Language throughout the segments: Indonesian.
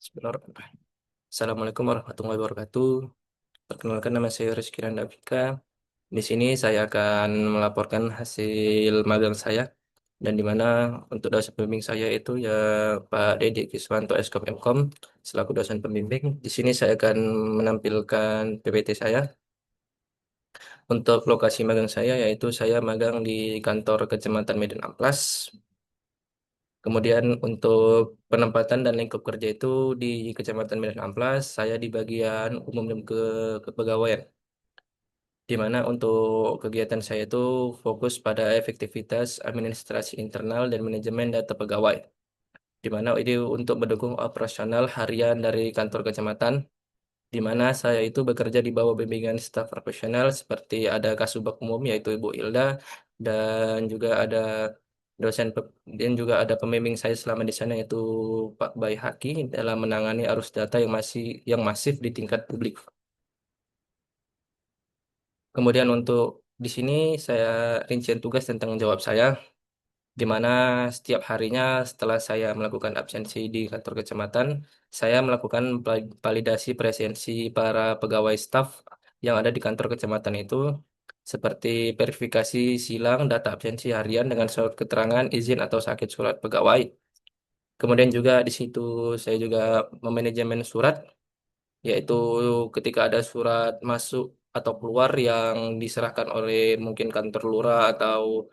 Bismillahirrahmanirrahim. Assalamualaikum warahmatullahi wabarakatuh. Perkenalkan nama saya Rizky Randavika. Di sini saya akan melaporkan hasil magang saya dan di mana untuk dosen pembimbing saya itu ya Pak Dedi Kiswanto Eskom Mkom selaku dosen pembimbing. Di sini saya akan menampilkan PPT saya. Untuk lokasi magang saya yaitu saya magang di kantor Kecamatan Medan Amplas. Kemudian untuk penempatan dan lingkup kerja itu di Kecamatan Medan Amplas, saya di bagian umum dan kepegawaian. Di mana untuk kegiatan saya itu fokus pada efektivitas administrasi internal dan manajemen data pegawai. Di mana ini untuk mendukung operasional harian dari kantor kecamatan, di mana saya itu bekerja di bawah bimbingan staf profesional seperti ada Kasubag Umum yaitu Ibu Ilda dan juga ada dan juga ada pembimbing saya selama di sana yaitu Pak Bayi Haki dalam menangani arus data yang masif di tingkat publik. Kemudian untuk di sini saya rincian tugas dan tanggung jawab saya, di mana setiap harinya setelah saya melakukan absensi di kantor kecamatan, saya melakukan validasi presensi para pegawai staf yang ada di kantor kecamatan itu, seperti verifikasi silang data absensi harian dengan surat keterangan izin atau sakit surat pegawai. Kemudian juga di situ saya juga memanajemen surat, yaitu ketika ada surat masuk atau keluar yang diserahkan oleh mungkin kantor lurah atau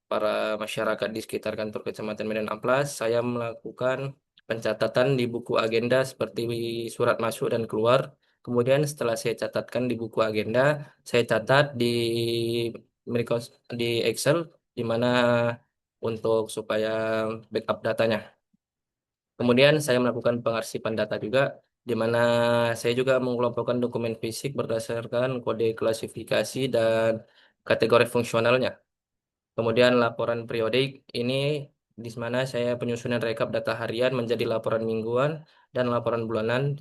para masyarakat di sekitar kantor Kecamatan Medan Amplas, saya melakukan pencatatan di buku agenda seperti surat masuk dan keluar. Kemudian setelah saya catatkan di buku agenda, saya catat di Excel, di mana untuk supaya backup datanya. Kemudian saya melakukan pengarsipan data juga, di mana saya juga mengelompokkan dokumen fisik berdasarkan kode klasifikasi dan kategori fungsionalnya. Kemudian laporan periodik ini di mana saya penyusunan rekap data harian menjadi laporan mingguan dan laporan bulanan,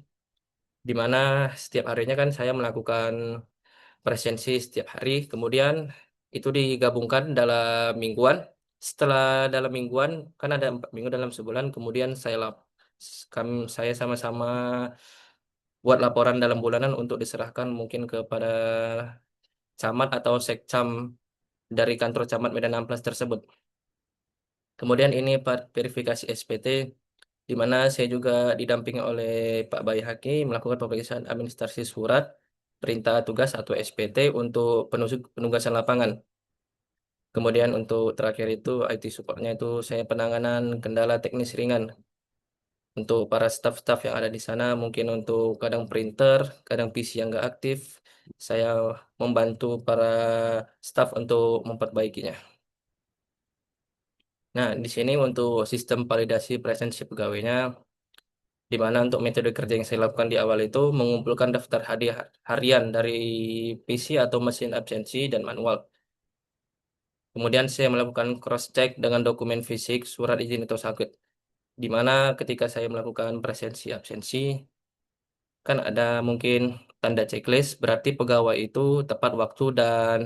di mana setiap harinya kan saya melakukan presensi setiap hari. Kemudian itu digabungkan dalam mingguan. Setelah dalam mingguan kan ada 4 minggu dalam sebulan. Kemudian saya sama-sama buat laporan dalam bulanan untuk diserahkan mungkin kepada camat atau sekcam dari kantor camat Medan Amplas tersebut. Kemudian ini verifikasi SPT, di mana saya juga didampingi oleh Pak Bayi Haki melakukan pemeriksaan administrasi surat, perintah tugas atau SPT untuk penugasan lapangan. Kemudian untuk terakhir itu IT supportnya itu saya penanganan kendala teknis ringan untuk para staff-staff yang ada di sana, mungkin untuk kadang printer, kadang PC yang nggak aktif, saya membantu para staff untuk memperbaikinya. Nah, di sini untuk sistem validasi presensi pegawainya, di mana untuk metode kerja yang saya lakukan di awal itu mengumpulkan daftar hadiah harian dari PC atau mesin absensi dan manual. Kemudian saya melakukan cross-check dengan dokumen fisik, surat izin atau sakit. Di mana ketika saya melakukan presensi absensi, kan ada mungkin tanda checklist, berarti pegawai itu tepat waktu dan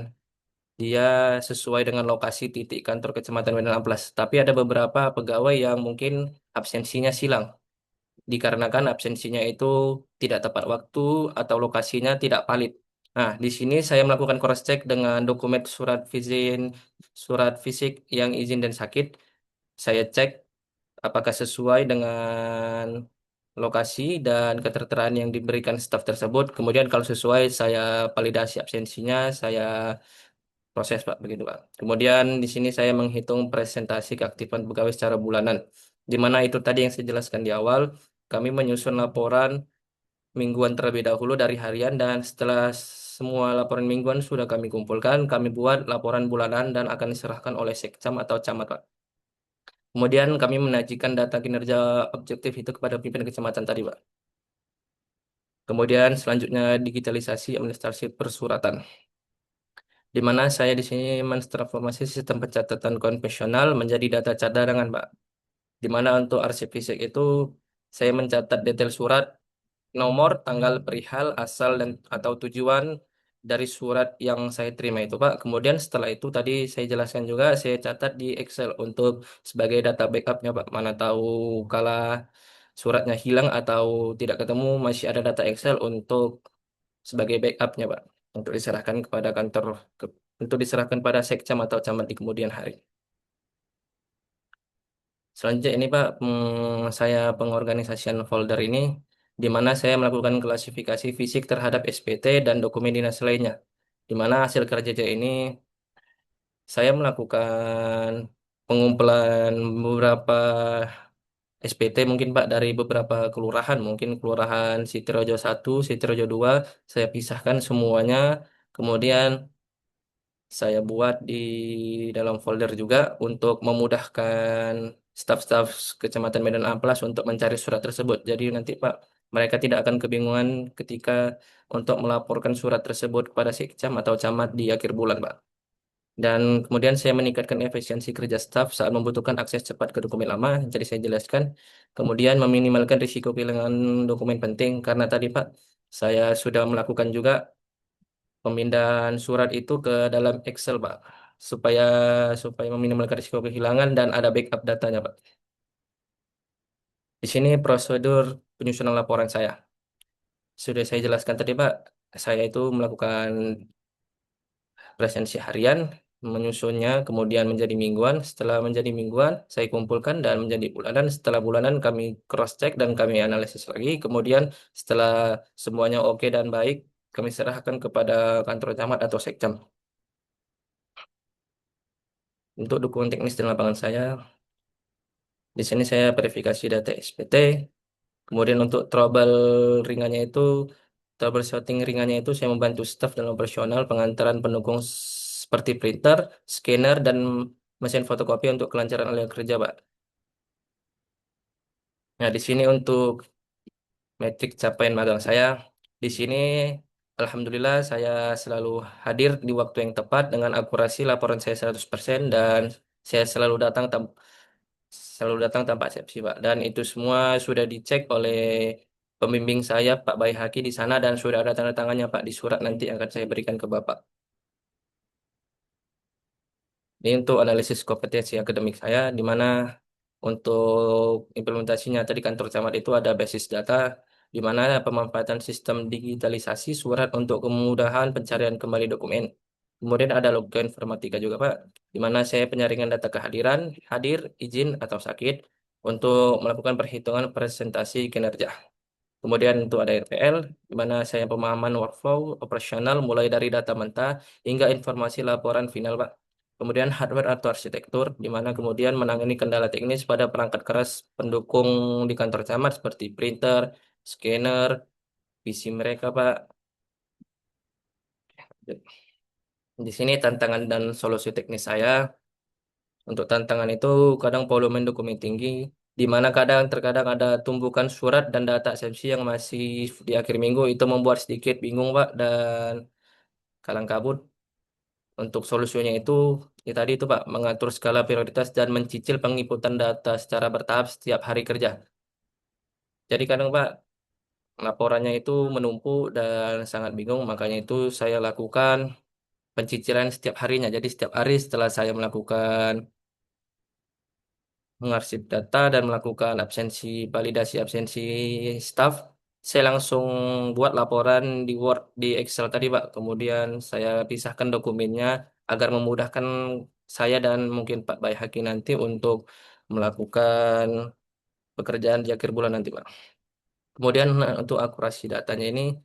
dia sesuai dengan lokasi titik kantor Kecamatan Medan Amplas. Tapi ada beberapa pegawai yang mungkin absensinya silang, dikarenakan absensinya itu tidak tepat waktu atau lokasinya tidak valid. Nah, di sini saya melakukan cross-check dengan dokumen surat fisik yang izin dan sakit. Saya cek apakah sesuai dengan lokasi dan ketertera yang diberikan staf tersebut. Kemudian kalau sesuai, saya validasi absensinya, saya proses Pak, begitu Pak. Kemudian di sini saya menghitung presentasi keaktifan pegawai secara bulanan, di mana itu tadi yang saya jelaskan di awal, kami menyusun laporan mingguan terlebih dahulu dari harian dan setelah semua laporan mingguan sudah kami kumpulkan, kami buat laporan bulanan dan akan diserahkan oleh sekcam atau camat Pak. Kemudian kami menajikan data kinerja objektif itu kepada pimpinan kecamatan tadi Pak. Kemudian selanjutnya digitalisasi administrasi persuratan, di mana saya di sini mentransformasi sistem pencatatan konvensional menjadi data cadangan, Pak. Di mana untuk arsip fisik itu saya mencatat detail surat, nomor, tanggal perihal, asal dan atau tujuan dari surat yang saya terima itu, Pak. Kemudian setelah itu tadi saya jelaskan juga saya catat di Excel untuk sebagai data backupnya, Pak. Mana tahu kalah suratnya hilang atau tidak ketemu, masih ada data Excel untuk sebagai backupnya, Pak, untuk diserahkan kepada kantor, untuk diserahkan pada sekcam atau camat di kemudian hari. Selanjutnya ini Pak, saya pengorganisasian folder ini, di mana saya melakukan klasifikasi fisik terhadap SPT dan dokumen dinas lainnya. Di mana hasil kerja ini saya melakukan pengumpulan beberapa SPT mungkin Pak dari beberapa kelurahan, mungkin Kelurahan Sitirojo 1, Sitirojo 2, saya pisahkan semuanya, kemudian saya buat di dalam folder juga untuk memudahkan staf-staf Kecamatan Medan Amplas untuk mencari surat tersebut. Jadi nanti Pak, mereka tidak akan kebingungan ketika untuk melaporkan surat tersebut kepada Sekcam atau Camat di akhir bulan, Pak. Dan kemudian saya meningkatkan efisiensi kerja staf saat membutuhkan akses cepat ke dokumen lama. Jadi saya jelaskan. Kemudian meminimalkan risiko kehilangan dokumen penting karena tadi Pak, saya sudah melakukan juga pemindahan surat itu ke dalam Excel, Pak, supaya supaya meminimalkan risiko kehilangan dan ada backup datanya, Pak. Di sini prosedur penyusunan laporan saya. Sudah saya jelaskan tadi, Pak. Saya itu melakukan presensi harian, menyusunnya, kemudian menjadi mingguan. Setelah menjadi mingguan, saya kumpulkan dan menjadi bulanan. Setelah bulanan, kami cross-check dan kami analisis lagi. Kemudian setelah semuanya oke dan baik, kami serahkan kepada kantor camat atau sekcam. Untuk dukungan teknis dan lapangan saya, di sini saya verifikasi data SPT. Kemudian untuk trouble ringannya itu, troubleshooting ringannya itu saya membantu staf dan operasional pengantaran pendukung seperti printer, scanner, dan mesin fotokopi untuk kelancaran alur kerja, Pak. Nah, di sini untuk metrik capaian magang saya, di sini Alhamdulillah saya selalu hadir di waktu yang tepat dengan akurasi laporan saya 100% dan saya selalu datang tanpa eksepsi, Pak. Dan itu semua sudah dicek oleh pembimbing saya, Pak Bayi Haki di sana, dan sudah ada tanda tangannya, Pak, di surat nanti yang akan saya berikan ke Bapak. Ini untuk analisis kompetensi akademik saya, di mana untuk implementasinya tadi kantor camat itu ada basis data, di mana pemanfaatan sistem digitalisasi surat untuk kemudahan pencarian kembali dokumen. Kemudian ada logika informatika juga, Pak, di mana saya penyaringan data kehadiran, hadir, izin, atau sakit untuk melakukan perhitungan presentasi kinerja. Kemudian untuk ada RPL, di mana saya pemahaman workflow operasional mulai dari data mentah hingga informasi laporan final, Pak. Kemudian hardware atau arsitektur, di mana kemudian menangani kendala teknis pada perangkat keras pendukung di kantor camat seperti printer, scanner, PC mereka, Pak. Di sini tantangan dan solusi teknis saya. Untuk tantangan itu kadang volume dokumen tinggi, di mana terkadang ada tumpukan surat dan data SMC yang masih di akhir minggu itu membuat sedikit bingung, Pak, dan kalang kabut. Untuk solusinya itu, ya tadi itu Pak, mengatur skala prioritas dan mencicil penginputan data secara bertahap setiap hari kerja. Jadi kadang Pak, laporannya itu menumpuk dan sangat bingung, makanya itu saya lakukan pencicilan setiap harinya. Jadi setiap hari setelah saya melakukan mengarsip data dan melakukan validasi absensi staff, saya langsung buat laporan di Word, di Excel tadi, Pak. Kemudian saya pisahkan dokumennya agar memudahkan saya dan mungkin Pak Baihaki nanti untuk melakukan pekerjaan di akhir bulan nanti, Pak. Kemudian untuk akurasi datanya ini,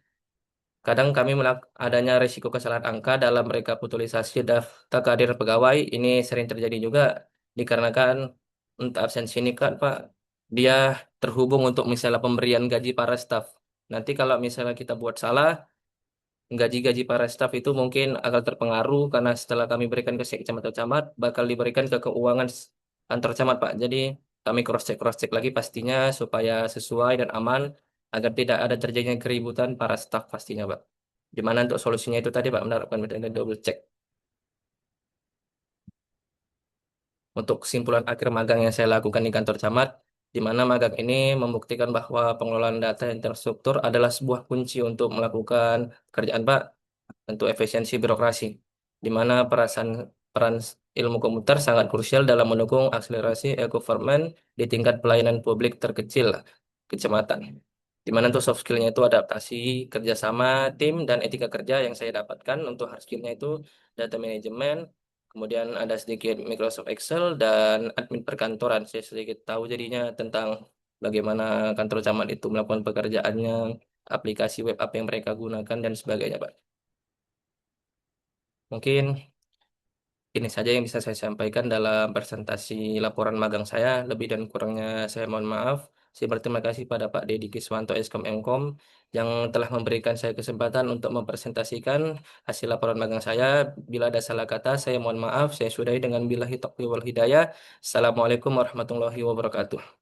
kadang kami adanya risiko kesalahan angka dalam rekapitulasi daftar kehadiran pegawai. Ini sering terjadi juga dikarenakan untuk absensi ini kan Pak, dia terhubung untuk misalnya pemberian gaji para staf. Nanti kalau misalnya kita buat salah, gaji-gaji para staf itu mungkin akan terpengaruh karena setelah kami berikan ke sekcam atau camat, bakal diberikan ke keuangan kantor camat Pak. Jadi kami cross-check lagi pastinya supaya sesuai dan aman agar tidak ada terjadinya keributan para staf pastinya Pak. Di mana untuk solusinya itu tadi Pak menerapkan metode double check. Untuk kesimpulan akhir magang yang saya lakukan di kantor camat, di mana magang ini membuktikan bahwa pengelolaan data infrastruktur adalah sebuah kunci untuk melakukan pekerjaan Pak untuk efisiensi birokrasi, di mana peran ilmu komputer sangat krusial dalam mendukung akselerasi e-government di tingkat pelayanan publik terkecil. kecamatan. Di mana untuk soft skillnya itu adaptasi, kerjasama, tim, dan etika kerja yang saya dapatkan. Untuk hard skillnya itu data management, kemudian ada sedikit Microsoft Excel, dan admin perkantoran. Saya sedikit tahu jadinya tentang bagaimana kantor camat itu melakukan pekerjaannya, aplikasi web apa yang mereka gunakan, dan sebagainya, Pak. Mungkin ini saja yang bisa saya sampaikan dalam presentasi laporan magang saya. Lebih dan kurangnya saya mohon maaf. Saya berterima kasih pada Pak Dedi Kiswanto Eskom Enkom yang telah memberikan saya kesempatan untuk mempresentasikan hasil laporan magang saya. Bila ada salah kata, saya mohon maaf. Saya sudahi dengan billahi taufiq wal hidayah. Assalamualaikum warahmatullahi wabarakatuh.